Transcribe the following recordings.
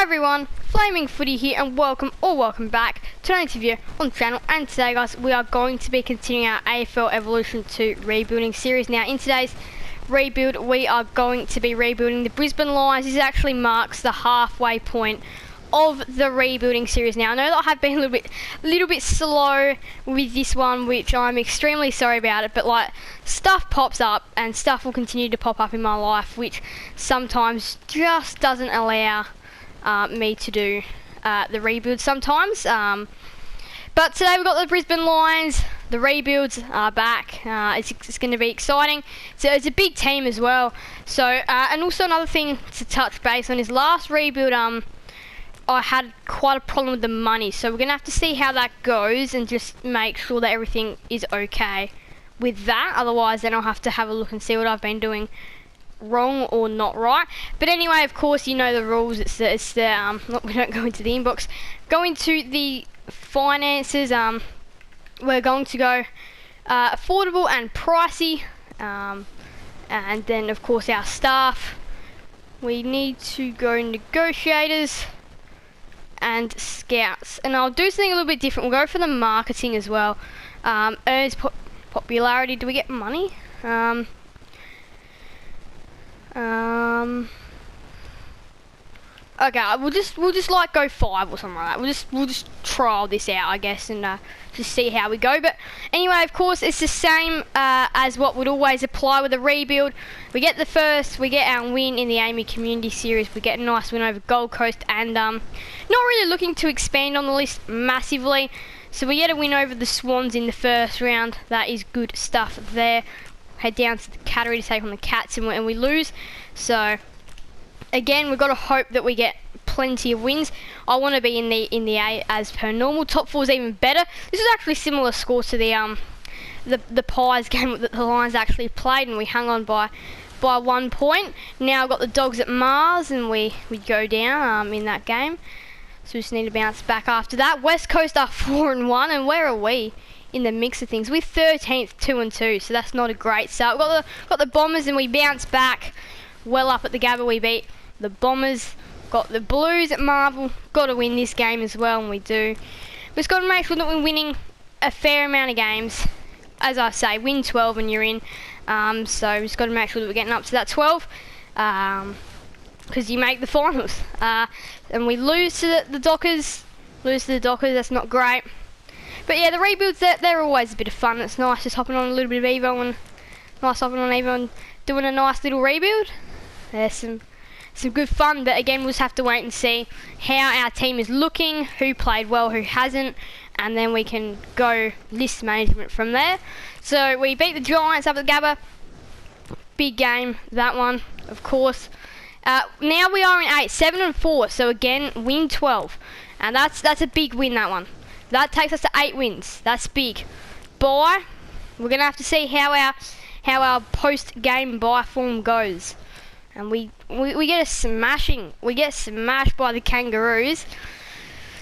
everyone, Flaming Footy here and welcome back to an interview on the channel. And today guys, we are going to be continuing our AFL Evolution 2 rebuilding series. Now in today's rebuild, we are going to be rebuilding the Brisbane Lions. This actually marks the halfway point of the rebuilding series. Now I know that I have been a little bit slow with this one, which I'm extremely sorry about it, but like stuff pops up and stuff will continue to pop up in my life, which sometimes just doesn't allow me to do the rebuild sometimes. But today we've got the Brisbane Lions. The rebuilds are back. It's going to be exciting. So it's a big team as well. So and also another thing to touch base on is last rebuild I had quite a problem with the money, so we're going to have to see how that goes and just make sure that everything is okay with that. Otherwise then I'll have to have a look and see what I've been doing wrong or not right. But anyway, of course you know the rules. It's the we don't go into the inbox. Going to the finances, we're going to go affordable and pricey, and then of course our staff, we need to go negotiators and scouts, and I'll do something a little bit different. We'll go for the marketing as well. Earns popularity. Do we get money? Okay, we'll just like go 5 or something like that. We'll just trial this out, I guess, and just see how we go. But anyway, of course, it's the same as what would always apply with a rebuild. We get we get our win in the Amy Community Series. We get a nice win over Gold Coast, and not really looking to expand on the list massively. So we get a win over the Swans in the first round. That is good stuff there. Head down to the Cattery to take on the Cats, and we lose. So again, we've got to hope that we get plenty of wins. I want to be in the A as per normal. Top 4 is even better. This is actually similar score to the Pies game that the Lions actually played, and we hung on by 1 point. Now I've got the Dogs at Mars, and we go down in that game. So we just need to bounce back after that. West Coast are 4-1, and where are we in the mix of things? We're 13th, 2-2, so that's not a great start. We've got the Bombers, and we bounce back well up at the Gabba. We beat the Bombers. Got the Blues at Marvel. Got to win this game as well, and we do. We've just got to make sure that we're winning a fair amount of games. As I say, win 12 and you're in. So we've just got to make sure that we're getting up to that 12, because you make the finals. And we lose to the Dockers. That's not great. But yeah, the rebuilds, they're always a bit of fun. It's nice just hopping on a little bit of Evo and doing a nice little rebuild. There's some good fun, but again, we'll just have to wait and see how our team is looking, who played well, who hasn't, and then we can go list management from there. So we beat the Giants up at the Gabba. Big game, that one, of course. Now we are in 8, 7-4, so again, win 12. And that's a big win, that one. That takes us to 8 wins. That's big. Bye. We're going to have to see how our post-game bye form goes. And we get a smashing. We get smashed by the Kangaroos.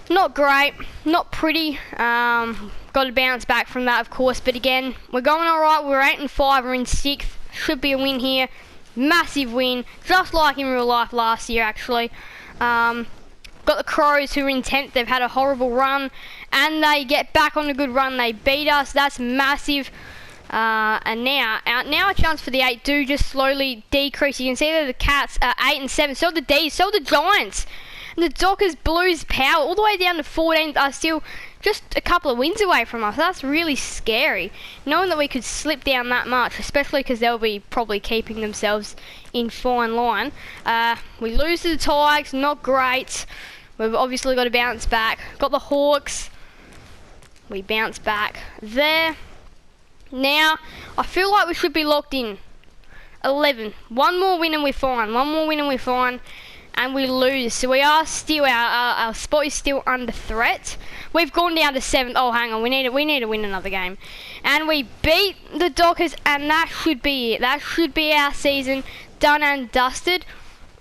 Not great, not pretty. Got to bounce back from that, of course. But again, we're going all right. We're 8-5. We're in 6th. Should be a win here. Massive win, just like in real life last year, actually. Got the Crows, who are in 10th. They've had a horrible run, and they get back on a good run. They beat us. That's massive. And now our chance for the 8 do just slowly decrease. You can see that the Cats are 8 and 7. So the D's, so the Giants. And the Dockers, Blues, Power, all the way down to 14th are still just a couple of wins away from us. That's really scary, knowing that we could slip down that much, especially because they'll be probably keeping themselves in fine line. We lose to the Tigers, not great. We've obviously got to bounce back. Got the Hawks. We bounce back there. Now, I feel like we should be locked in. 11. One more win and we're fine. And we lose. So we are still, our spot is still under threat. We've gone down to 7th. Oh, hang on. We need to win another game. And we beat the Dockers, and that should be it. That should be our season done and dusted.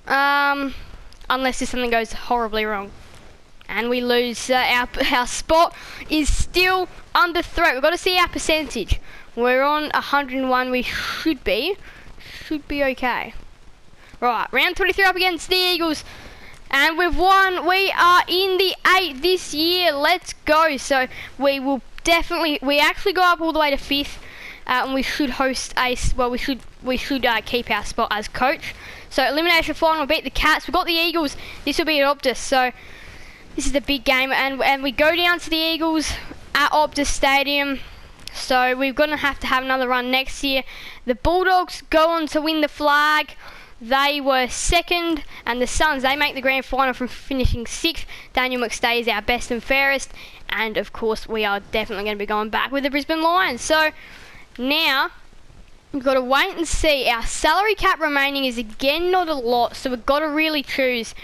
Unless something goes horribly wrong. And we lose. Our spot is still under threat. We've got to see our percentage. We're on 101. We should be okay. Right, round 23 up against the Eagles. And we've won. We are in the 8 this year. Let's go. So we will definitely, we actually go up all the way to 5th. And we should host we should keep our spot as coach. So elimination final, beat the Cats. We've got the Eagles. This will be at Optus. So this is the big game, and we go down to the Eagles at Optus Stadium. So we're going to have another run next year. The Bulldogs go on to win the flag. They were 2nd, and the Suns, they make the grand final from finishing 6th. Daniel McStay is our best and fairest, and of course we are definitely going to be going back with the Brisbane Lions. So now we've got to wait and see. Our salary cap remaining is again not a lot, so we've got to really choose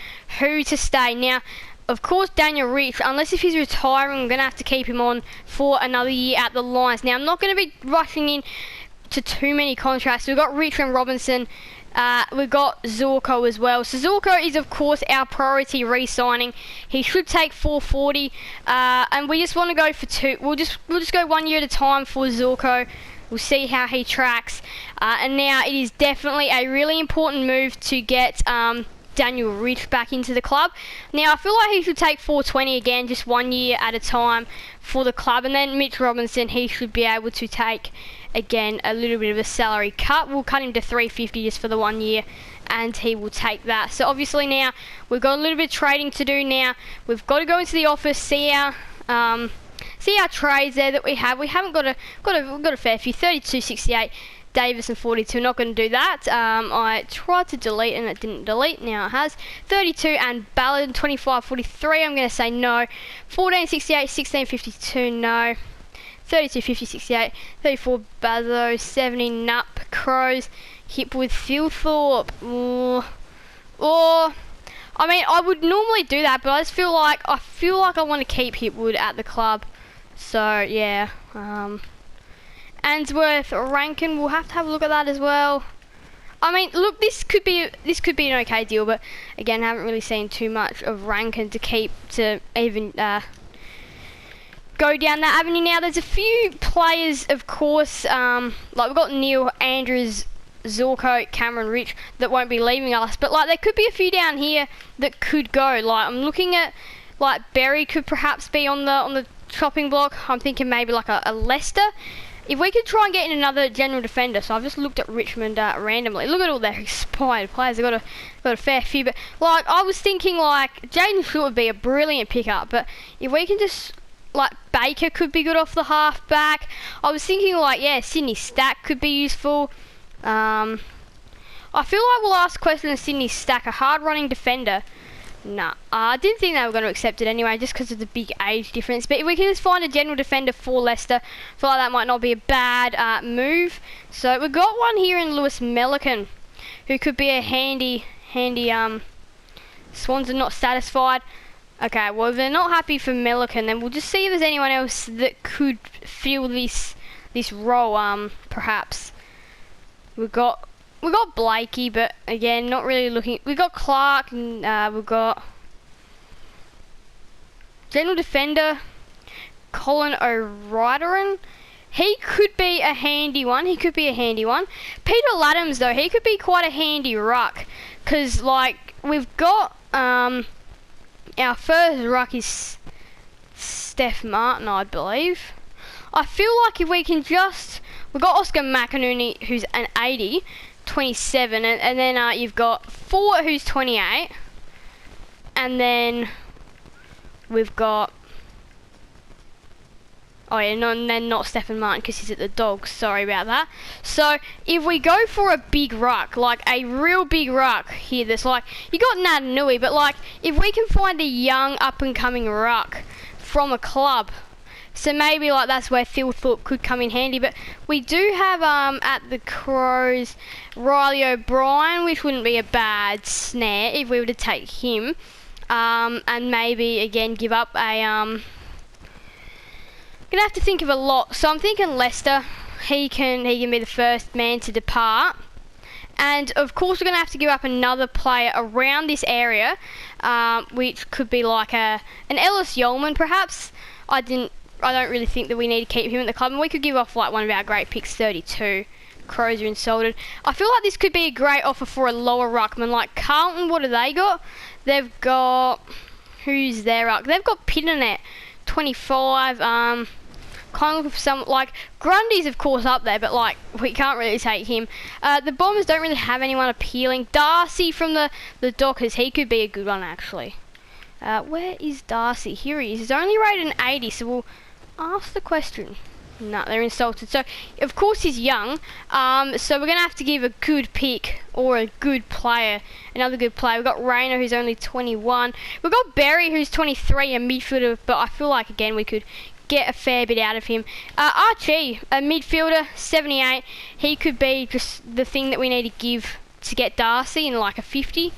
who to stay. Now, of course, Daniel Rich, unless if he's retiring, I'm going to have to keep him on for another year at the Lions. Now, I'm not going to be rushing in to too many contracts. We've got Rich and Robinson. We've got Zorko as well. So Zorko is, of course, our priority re-signing. He should take 440, and we just want to go for 2. We'll just go 1 year at a time for Zorko. We'll see how he tracks. And now it is definitely a really important move to get Daniel Rich back into the club. Now I feel like he should take 420 again, just 1 year at a time for the club. And then Mitch Robinson, he should be able to take again a little bit of a salary cut. We'll cut him to 350 just for the 1 year, and he will take that. So obviously now we've got a little bit of trading to do. Now we've got to go into the office, see our trades there that we have. We haven't got a fair few. 32.68. Davis and 42, not going to do that. I tried to delete and it didn't delete, now it has. 32 and Ballard 25.43, I'm going to say no. 14.68, 16.52, no. 32.50.68, 34 Bazo, 70 Nup, Crows, hip with Philthorpe. Or I mean, I would normally do that, but I just feel like I want to keep Hipwood at the club. So yeah. Answorth, Rankin, we'll have to have a look at that as well. I mean, look, this could be an okay deal, but again, I haven't really seen too much of Rankin to even go down that avenue. Now, there's a few players, of course, like we've got Neil, Andrews, Zorko, Cameron, Rich, that won't be leaving us, but like there could be a few down here that could go. Like I'm looking at, like Berry could perhaps be on the chopping block. I'm thinking maybe like a Leicester. If we could try and get in another general defender, so I've just looked at Richmond randomly. Look at all their expired players. They've got a fair few, but like I was thinking, like Jaden Short would be a brilliant pickup. But if we can just like Baker could be good off the half back. I was thinking like Sydney Stack could be useful. I feel like we'll ask question of Sydney Stack, a hard running defender. Nah, I didn't think they were going to accept it anyway, just because of the big age difference. But if we can just find a general defender for Leicester, I feel like that might not be a bad move. So we've got one here in Lewis Melican, who could be a handy. Swans are not satisfied. Okay, well if they're not happy for Melican, then we'll just see if there's anyone else that could fill this role. Perhaps we've got Blakey, but again, not really looking. We've got Clark, and we've got general defender Colin O'Riordan. He could be a handy one. Peter Laddams, though, he could be quite a handy ruck, because like we've got our first ruck is Steph Martin, I believe. I feel like if we can we've got Oscar McInerney, who's an 80. 27, and then you've got Fort, who's 28, and then we've got not Stephen Martin because he's at the Dogs. Sorry about that. So if we go for a big ruck, like a real big ruck here, that's like you got Natanui, but like if we can find a young up and coming ruck from a club. So maybe like that's where Philthorpe could come in handy. But we do have at the Crows Riley O'Brien, which wouldn't be a bad snare if we were to take him. And maybe again give up a gonna have to think of a lot. So I'm thinking Leicester. He can be the first man to depart. And of course we're gonna have to give up another player around this area, which could be like an Ellis Yeoman perhaps. I don't really think that we need to keep him at the club, and we could give off like one of our great picks, 32. Crows are insulted. I feel like this could be a great offer for a lower ruckman. Like Carlton, what do they got? They've got, who's their ruck? They've got Pitternet, 25. Kind of looking for some, like Grundy's of course up there, but like we can't really take him. The Bombers don't really have anyone appealing. Darcy from the Dockers, he could be a good one actually. Where is Darcy? Here he is. He's only rated an 80, so we'll ask the question. No, they're insulted. So, of course he's young, so we're going to have to give a good pick or a good player, another good player. We've got Rayner, who's only 21. We've got Berry, who's 23, a midfielder, but I feel like, again, we could get a fair bit out of him. Archie, a midfielder, 78. He could be just the thing that we need to give to get Darcy in like a 50.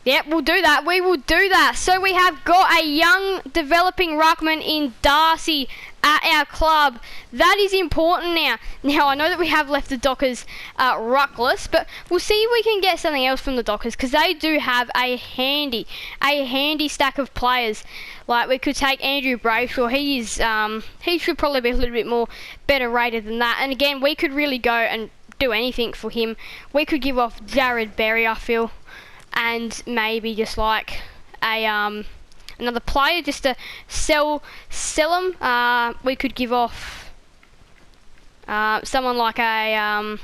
Yep, we'll do that. We will do that. So we have got a young developing ruckman in Darcy at our club. That is important now. Now, I know that we have left the Dockers ruckless, but we'll see if we can get something else from the Dockers, because they do have a handy stack of players. Like, we could take Andrew Brayshaw. He should probably be a little bit more better rated than that. And again, we could really go and do anything for him. We could give off Jared Berry, I feel, and maybe just like a another player just to sell him. We could give off someone like a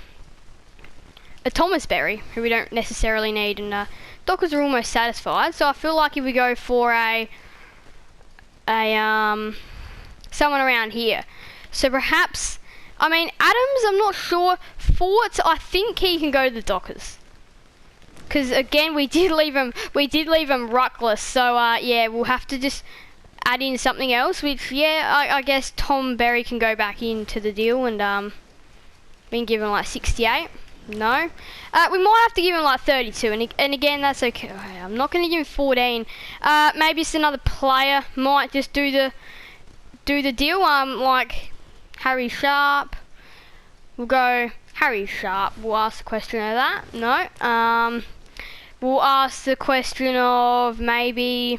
Thomas Berry, who we don't necessarily need, and Dockers are almost satisfied. So I feel like if we go for a someone around here, so perhaps, I mean, Adams, I'm not sure. Forts, I think he can go to the Dockers. Because again, we did leave him ruckless, so yeah, we'll have to just add in something else. Which, yeah, I guess Tom Berry can go back into the deal, and we can give him like 68. No, we might have to give him like 32, and again, that's okay. I'm not going to give him 14. Maybe it's another player might just do the deal. Like Harry Sharp. We'll go Harry Sharp. We'll ask the question of that. No. We'll ask the question of maybe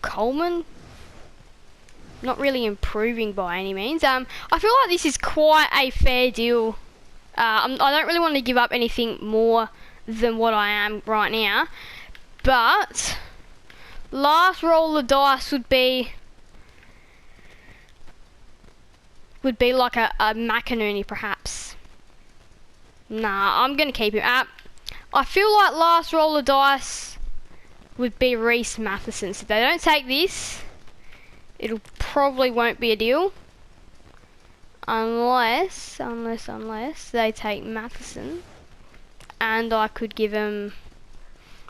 Coleman. Not really improving by any means. I feel like this is quite a fair deal. I don't really want to give up anything more than what I am right now. But last roll of dice would be like a McInerney perhaps. Nah, I'm going to keep him up. I feel like last roll of dice would be Reece Matheson. So if they don't take this, it'll probably won't be a deal. Unless they take Matheson. And I could give him...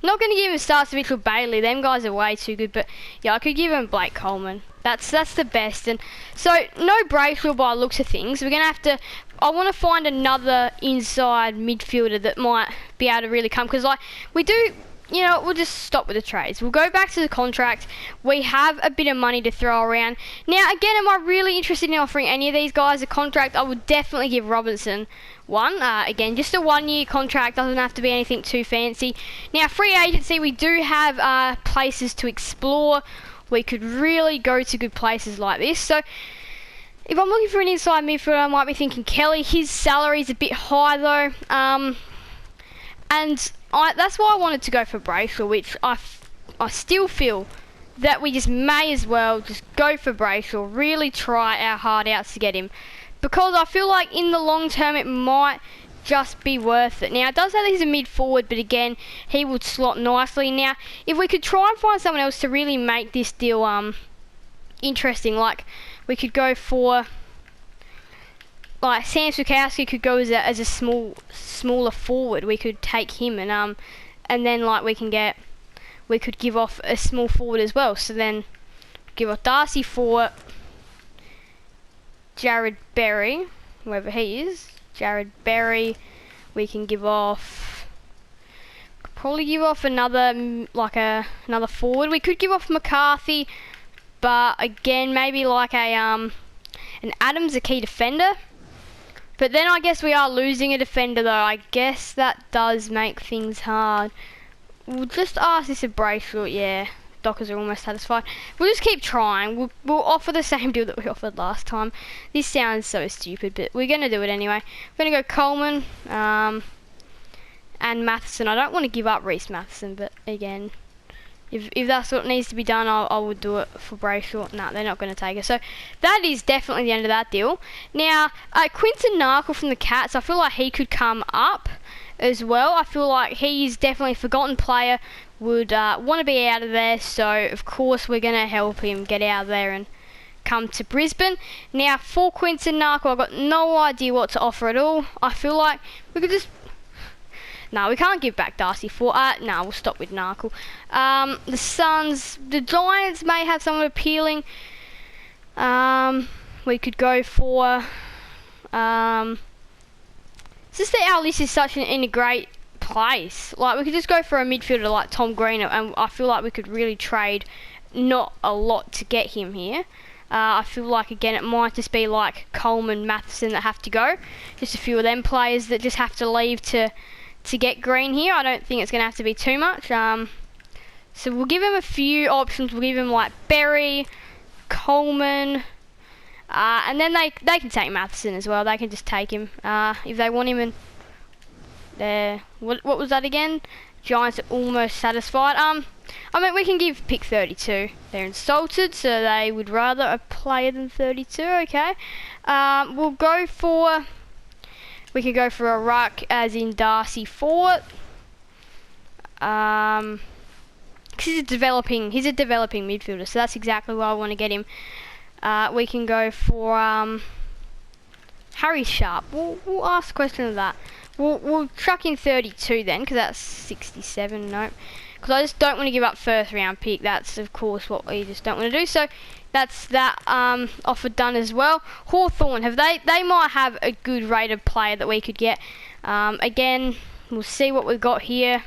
Not going to give him Starcevich or Bailey. Them guys are way too good. But yeah, I could give him Blake Coleman. That's the best. And so no Brayshaw by the looks of things. We're going to have to... I want to find another inside midfielder that might be able to really come. Because like we do... You know, we'll just stop with the trades. We'll go back to the contract. We have a bit of money to throw around. Now, again, am I really interested in offering any of these guys a contract? I would definitely give Robinson one. Again, just a 1-year contract. Doesn't have to be anything too fancy. Now, free agency, we do have places to explore. We could really go to good places like this. So, if I'm looking for an inside midfielder, I might be thinking Kelly. His salary's a bit high, though. And... that's why I wanted to go for Brayshaw, which I still feel that we just may as well just go for Brayshaw, really try our hard outs to get him. Because I feel like in the long term it might just be worth it. Now, it does say that he's a mid-forward, but again, he would slot nicely. Now, if we could try and find someone else to really make this deal interesting, like we could go for... Like Sam Sukowski could go as a smaller forward. We could take him and then like we could give off a small forward as well. So then give off Darcy for Jared Berry, whoever he is. Jared Berry. We can give off. Probably give off another another forward. We could give off McCarthy, but again maybe like an Adams, a key defender. But then I guess we are losing a defender though. I guess that does make things hard. We'll just ask this of Brayshaw, yeah. Dockers are almost satisfied. We'll just keep trying. We'll offer the same deal that we offered last time. This sounds so stupid, but we're going to do it anyway. We're going to go Coleman and Matheson. I don't want to give up Reece Matheson, but again, if that's what needs to be done, I would do it for Brayshaw. No, they're not going to take it. So that is definitely the end of that deal. Now, Quinton Narkle from the Cats, I feel like he could come up as well. I feel like he's definitely a forgotten player, would want to be out of there. So, of course, we're going to help him get out of there and come to Brisbane. Now, for Quinton Narkle, I've got no idea what to offer at all. I feel like we could just... No, we can't give back Darcy for... no, we'll stop with Narkle. The Suns, the Giants may have someone appealing. We could go for... it's just that our list is such in a great place. Like, we could just go for a midfielder like Tom Green, and I feel like we could really trade not a lot to get him here. I feel like, again, it might just be like Coleman, Matheson that have to go. Just a few of them players that just have to leave to get Green here. I don't think it's going to have to be too much. So we'll give him a few options. We'll give him like Berry, Coleman, and then they can take Matheson as well. They can just take him if they want him. And what was that again? Giants are almost satisfied. I mean, we can give pick 32. They're insulted, so they would rather a player than 32. Okay. We'll go for... We could go for a ruck, as in Darcy Fort. Because he's a developing midfielder, so that's exactly why I want to get him. We can go for Harry Sharp. We'll ask a question of that. We'll chuck in 32 then, because that's 67. No, because I just don't want to give up first round pick. That's of course what we just don't want to do. So that's that offer done as well. Hawthorn, they might have a good rated player that we could get. Again, we'll see what we've got here.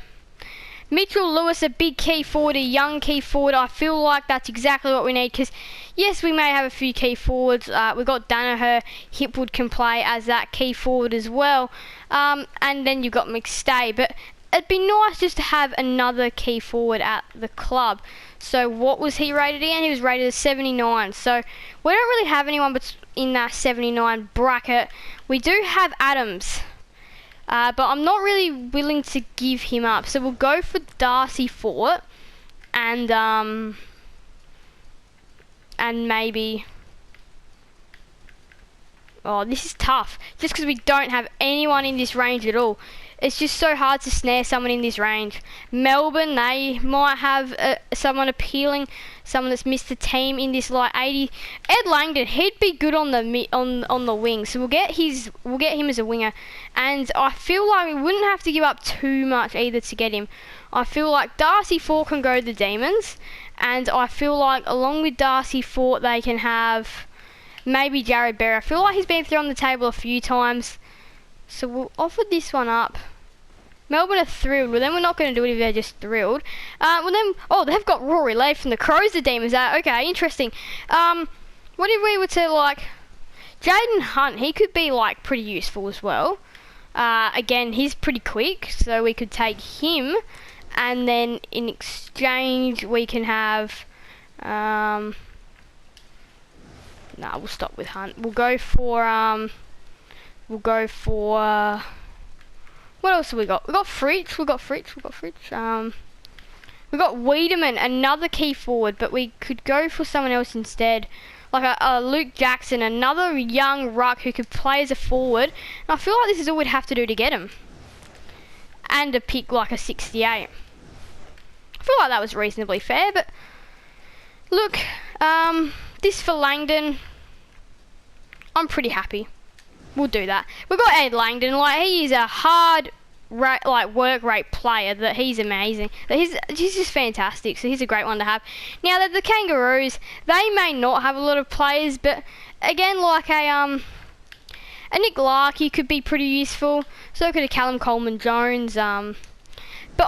Mitchell Lewis, a big key forward, a young key forward. I feel like that's exactly what we need, because yes, we may have a few key forwards. We've got Danaher. Hipwood can play as that key forward as well. And then you've got McStay. But it'd be nice just to have another key forward at the club. So what was he rated again? He was rated as 79. So we don't really have anyone but in that 79 bracket. We do have Adams. But I'm not really willing to give him up. So we'll go for Darcy Fort. And maybe... Oh, this is tough. Just because we don't have anyone in this range at all. It's just so hard to snare someone in this range. Melbourne, they might have someone appealing, someone that's missed the team in this like 80. Ed Langdon, he'd be good on the wing, so we'll get him as a winger. And I feel like we wouldn't have to give up too much either to get him. I feel like Darcy Fort can go to the Demons, and I feel like along with Darcy Fort they can have maybe Jared Berry. I feel like he's been thrown on the table a few times. So we'll offer this one up. Melbourne are thrilled. Well, then we're not going to do it if they're just thrilled. Well then, oh, they've got Rory Lade from the Crows, the Demons. Okay, interesting. What if we were to, like, Jaden Hunt, he could be, like, pretty useful as well. Again, he's pretty quick, so we could take him. And then in exchange, we can have... Nah, we'll stop with Hunt. We'll go for... We'll go for... what else have we got? We've got Fritz. We've got Wiedemann, another key forward, but we could go for someone else instead. Like a Luke Jackson, another young ruck who could play as a forward. And I feel like this is all we'd have to do to get him. And a pick like a 68. I feel like that was reasonably fair, but... Look, this for Langdon, I'm pretty happy. We'll do that. We've got Ed Langdon. Like, he is a hard work rate player. That he's amazing. He's just fantastic. So he's a great one to have. Now the Kangaroos, they may not have a lot of players, but again, like a Nick Larkey could be pretty useful. So could a Callum Coleman Jones. But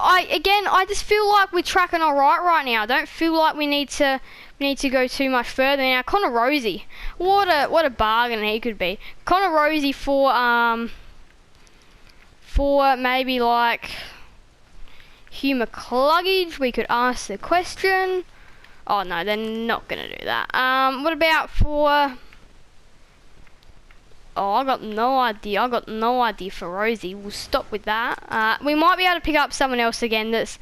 I just feel like we're tracking all right now. I don't feel like we need to go too much further. Now, Connor Rosie, what a bargain he could be. Connor Rosie for maybe like Hugh McCluggage. We could ask the question. Oh no, they're not gonna do that. What about for? Oh, I got no idea for Rosie. We'll stop with that. We might be able to pick up someone else again that's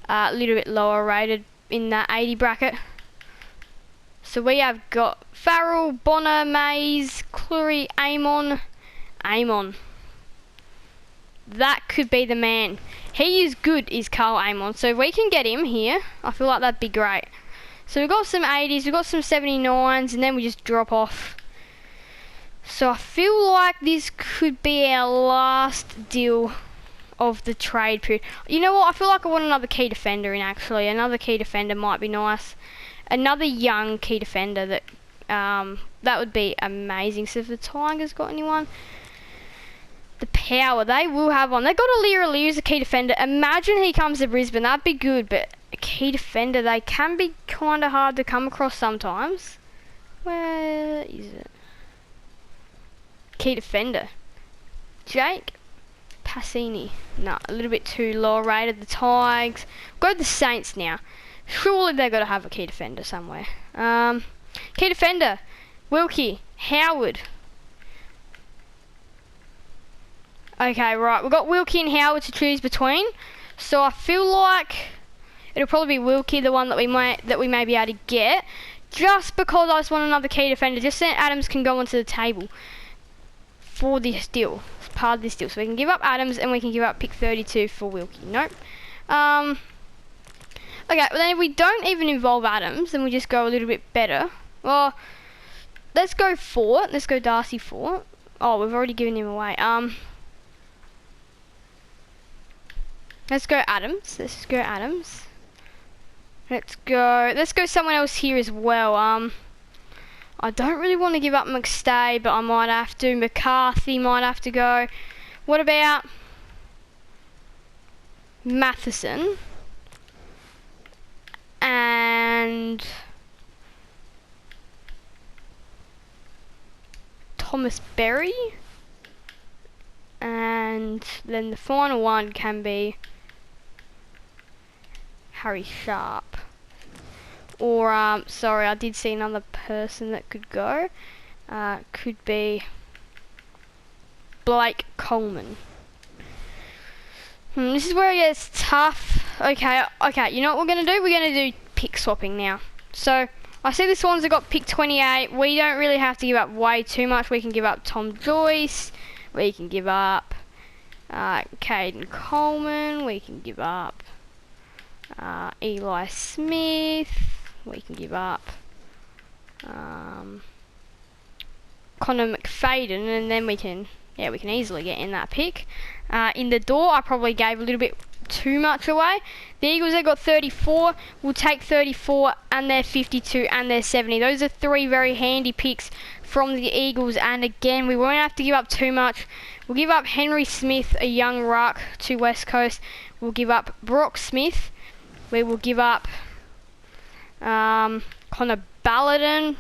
a little bit lower rated in that 80 bracket. So we have got Farrell, Bonner, Mays, Clury, Amon. That could be the man. He is good, is Carl Amon. So if we can get him here, I feel like that'd be great. So we've got some 80s, we've got some 79s, and then we just drop off. So I feel like this could be our last deal of the trade period. You know what? I feel like I want another key defender in, actually. Another key defender might be nice. Another young key defender that would be amazing. So if the Tigers got anyone, the Power, they will have one. They got Alira as a key defender. Imagine he comes to Brisbane, that'd be good. But a key defender, they can be kind of hard to come across sometimes. Where is it? Key defender. Jake Passini. No, a little bit too low rated. The Tigers. Go to the Saints now. Surely they've got to have a key defender somewhere. Key defender. Wilkie. Howard. Okay, right. We've got Wilkie and Howard to choose between. So I feel like it'll probably be Wilkie, the one that we may be able to get. Just because I just want another key defender. Just so Adams can go onto the table for this deal. It's part of this deal. So we can give up Adams and we can give up pick 32 for Wilkie. Nope. Okay, well then if we don't even involve Adams, then we just go a little bit better. Well, let's go Fort. Let's go Darcy Fort. Oh, we've already given him away. Let's go Adams. Let's just go Adams. Let's go someone else here as well. I don't really want to give up McStay, but I might have to. McCarthy might have to go. What about Matheson? And Thomas Berry? And then the final one can be Harry Sharp. Or, sorry, I did see another person that could go. Could be Blake Coleman. This is where it gets tough. Okay, you know what we're going to do? We're going to do pick swapping now. So, I see the Swans have got pick 28. We don't really have to give up way too much. We can give up Tom Joyce. We can give up Caden Coleman. We can give up Eli Smith. We can give up Connor McFadden, and then we can easily get in that pick. In the door, I probably gave a little bit too much away. The Eagles, they got 34. We'll take 34 and their 52 and their 70. Those are three very handy picks from the Eagles, and again, we won't have to give up too much. We'll give up Henry Smith, a young ruck, to West Coast. We'll give up Brock Smith. We will give up Connor Balladin,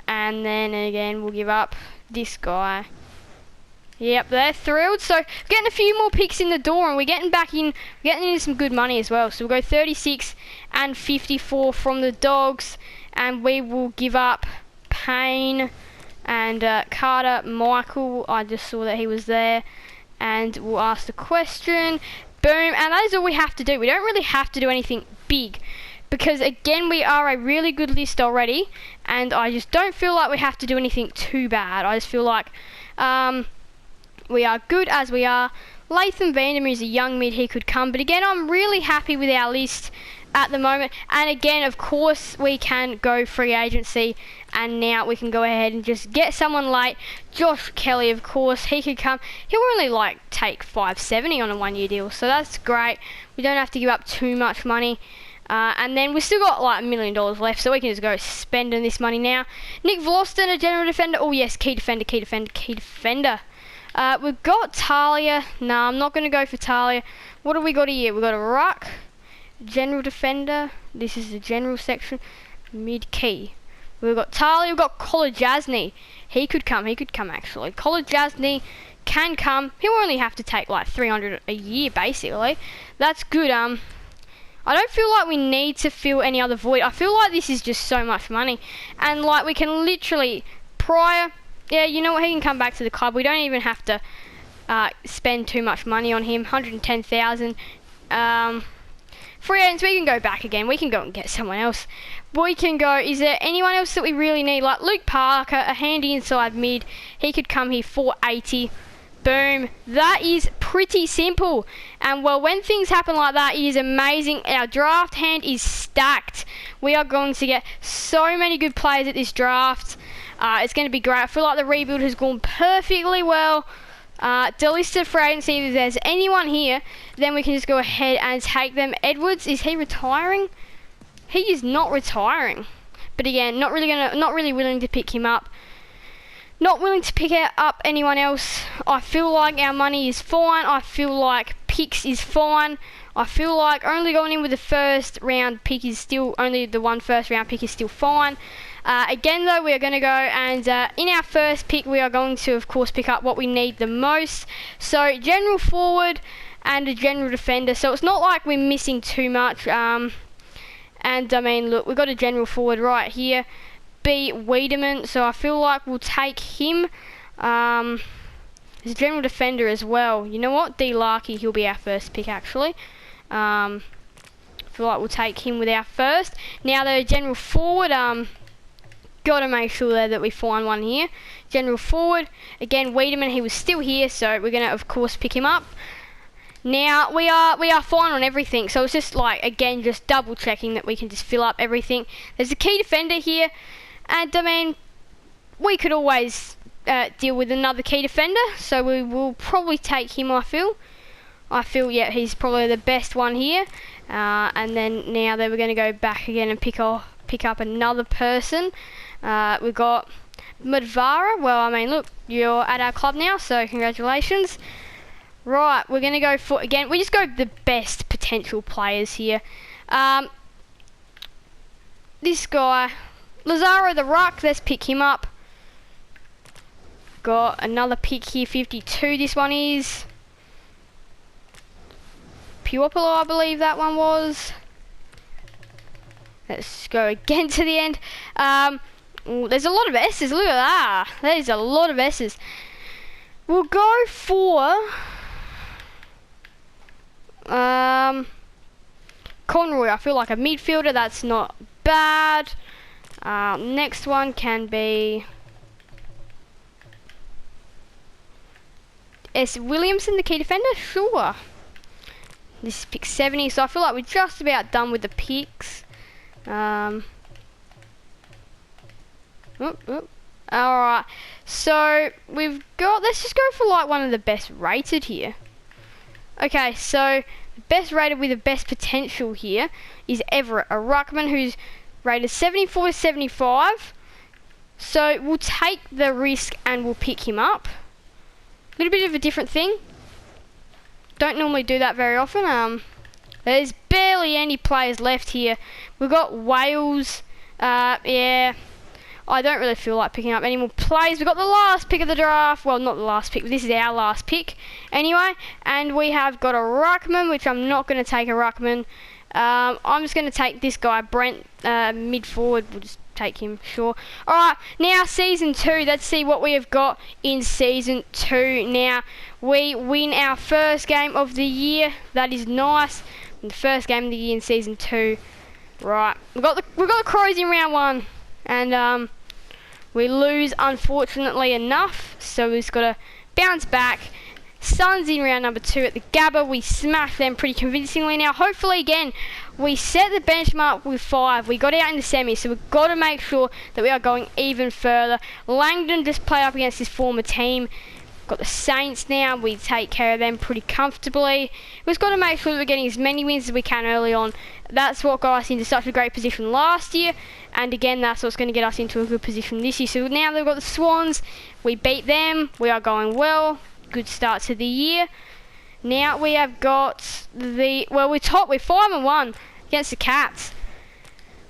and then again we'll give up this guy. Yep, they're thrilled. So getting a few more picks in the door, and we're getting into some good money as well. So we'll go 36 and 54 from the Dogs, and we will give up Payne and Carter Michael. I just saw that he was there, and we'll ask the question. Boom, and that is all we have to do. We don't really have to do anything big, because again, we are a really good list already, and I just don't feel like we have to do anything too bad. I just feel like we are good as we are. Latham Vandermeer is a young mid, he could come, but again, I'm really happy with our list at the moment. And again, of course, we can go free agency, and now we can go ahead and just get someone late. Josh Kelly, of course, he could come. He'll only take $570 on a 1-year deal, so that's great. We don't have to give up too much money. And then we've still got $1 million left, so we can just go spending this money now. Nick Vlosten, a general defender. Oh yes, key defender. We've got Talia. No, I'm not going to go for Talia. What have we got here? We've got a ruck, general defender. This is the general section. Mid key. We've got Talia. We've got Collar Jasny. He could come actually. Collar Jasny can come. He'll only have to take like $300 a year basically. That's good. I don't feel like we need to fill any other void. I feel like this is just so much money. And like we can literally, Pryor, yeah, you know what, he can come back to the club. We don't even have to spend too much money on him. 110,000. Free agents, we can go back again. We can go and get someone else. We can go, is there anyone else that we really need? Like Luke Parker, a handy inside mid. He could come here, 480. Boom. That is pretty simple. And well, when things happen like that, it is amazing. Our draft hand is stacked. We are going to get so many good players at this draft. It's going to be great. I feel like the rebuild has gone perfectly well. Delisted free agency. If there's anyone here, then we can just go ahead and take them. Edwards, is he retiring? He is not retiring. But again, not really willing to pick him up. Not willing to pick up anyone else. I feel like our money is fine. I feel like picks is fine. I feel like only going in with the first round pick is still, only the one first round pick is still fine. Again though, we are going to go and in our first pick we are going to of course pick up what we need the most. So general forward and a general defender. So it's not like we're missing too much. And I mean, look, we've got a general forward right here. B. Wiedemann, so I feel like we'll take him. There's a general defender as well. You know what? D. Larkey, he'll be our first pick actually. I feel like we'll take him with our first. Now the general forward, got to make sure there that we find one here. General forward, again Wiedemann, he was still here, so we're going to of course pick him up. Now we are fine on everything, so it's just like, again, just double checking that we can just fill up everything. There's a key defender here. And I mean, we could always deal with another key defender, so we will probably take him. I feel, yeah, he's probably the best one here. And then now we're going to go back again and pick up another person. We've got Madvara. Well, I mean, look, you're at our club now, so congratulations. Right, we're going to go for, again, we just go the best potential players here. This guy, Lazaro the Ruck, let's pick him up. Got another pick here, 52 this one is. Puopolo, I believe that one was. Let's go again to the end. Ooh, there's a lot of S's, look at that. There's a lot of S's. We'll go for Conroy. I feel like a midfielder, that's not bad. Next one can be S. Williamson, the key defender, sure. This is pick 70, so I feel like we're just about done with the picks. Alright, so we've got, let's just go for like one of the best rated here. Okay, so the best rated with the best potential here is Everett, a ruckman who's rated 74 to 75. So we'll take the risk and we'll pick him up. A little bit of a different thing. Don't normally do that very often. There's barely any players left here. We've got Wales. Yeah, I don't really feel like picking up any more players. We've got the last pick of the draft. Well, not the last pick, but this is our last pick anyway. And we have got a ruckman, which I'm not going to take a ruckman. I'm just going to take this guy, Brent, mid forward. We'll just take him, sure. Alright, now season 2. Let's see what we have got in season 2. Now, we win our first game of the year. That is nice. The first game of the year in season 2. Right, we've got the Crows in round 1. And we lose, unfortunately enough. So we've just got to bounce back. Suns in round number 2 at the Gabba. We smashed them pretty convincingly. Now, hopefully, again, we set the benchmark with 5. We got out in the semi, so we've got to make sure that we are going even further. Langdon just played up against his former team. Got the Saints now. We take care of them pretty comfortably. We've got to make sure that we're getting as many wins as we can early on. That's what got us into such a great position last year. And again, that's what's going to get us into a good position this year. So now they've got the Swans. We beat them. We are going well. Good start to the year. Now we have got the, well, we're 5-1 against the Cats.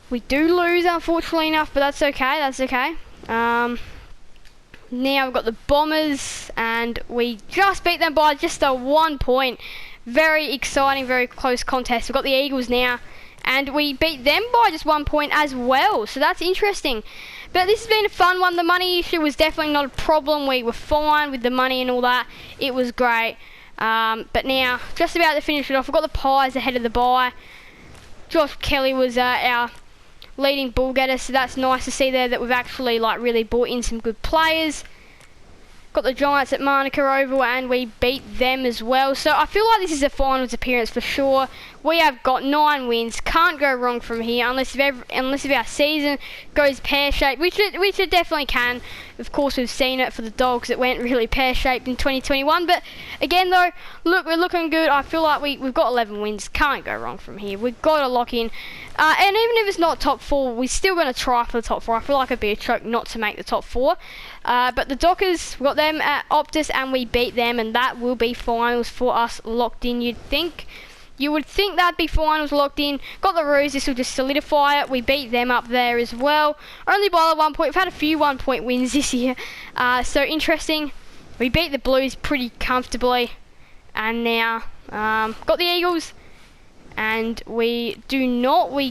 We do lose, unfortunately enough, but that's okay. That's okay. Now we've got the Bombers, and we just beat them by just a 1 point. very exciting, very close contest. We've got the Eagles now, and we beat them by just 1 point as well, so that's interesting. But this has been a fun one. The money issue was definitely not a problem. We were fine with the money and all that. It was great. But now, just about to finish it off, we've got the Pies ahead of the bye. Josh Kelly was our leading ball getter, so that's nice to see there that we've actually really brought in some good players. Got the Giants at Manuka Oval, and we beat them as well. So I feel like this is a finals appearance for sure. We have got 9 wins. Can't go wrong from here unless if our season goes pear-shaped, which it definitely can. Of course, we've seen it for the Dogs. It went really pear-shaped in 2021. But again, though, look, we're looking good. I feel like we've got 11 wins. Can't go wrong from here. We've got to lock in. And even if it's not top 4, we're still going to try for the top 4. I feel like it'd be a choke not to make the top 4. But the Dockers, we got them at Optus, and we beat them, and that will be finals for us locked in, you'd think. You would think that'd be finals locked in. Got the Roos, this will just solidify it. We beat them up there as well. Only by 1 point. We've had a few 1 point wins this year. So interesting. We beat the Blues pretty comfortably. And now, got the Eagles. And we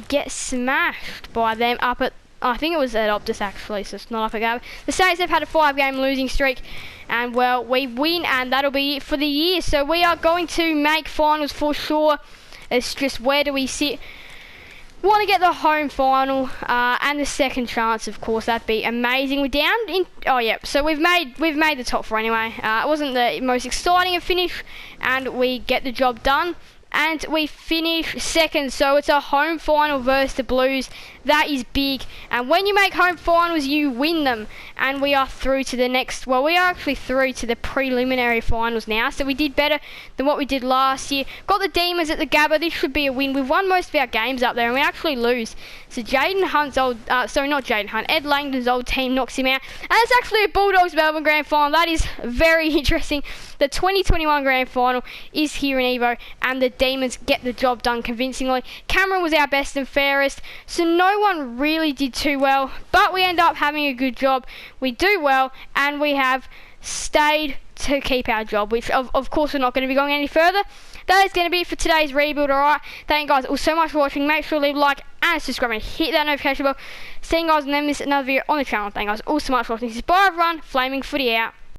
get smashed by them up at, I think it was at Optus actually, so it's not up at Gab. The Saints have had a 5-game losing streak, and well, we win, and that'll be it for the year. So we are going to make finals for sure. It's just where do we sit? Want to get the home final and the second chance, of course. That'd be amazing. We're down in. Oh yeah. So we've made the top 4 anyway. It wasn't the most exciting of finish, and we get the job done. And we finish second, so it's a home final versus the Blues. That is big. And when you make home finals, you win them. And we are through to the next, well, we are actually through to the preliminary finals now. So we did better than what we did last year. Got the Demons at the Gabba. This should be a win. We've won most of our games up there, and we actually lose. So Jaden Hunt's old, sorry, not Jaden Hunt, Ed Langdon's old team knocks him out. And it's actually a Bulldogs Melbourne Grand Final. That is very interesting. The 2021 Grand Final is here in Evo, and the Demons get the job done convincingly. Cameron was our best and fairest, so no one really did too well, but we end up having a good job. We do well, and we have stayed to keep our job, which of course we're not going to be going any further. That is going to be it for today's rebuild, alright? Thank you guys all so much for watching. Make sure to leave a like and subscribe and hit that notification bell. See you guys and then miss another video on the channel. Thank you guys all so much for watching. This is bye everyone. Flaming Footy out.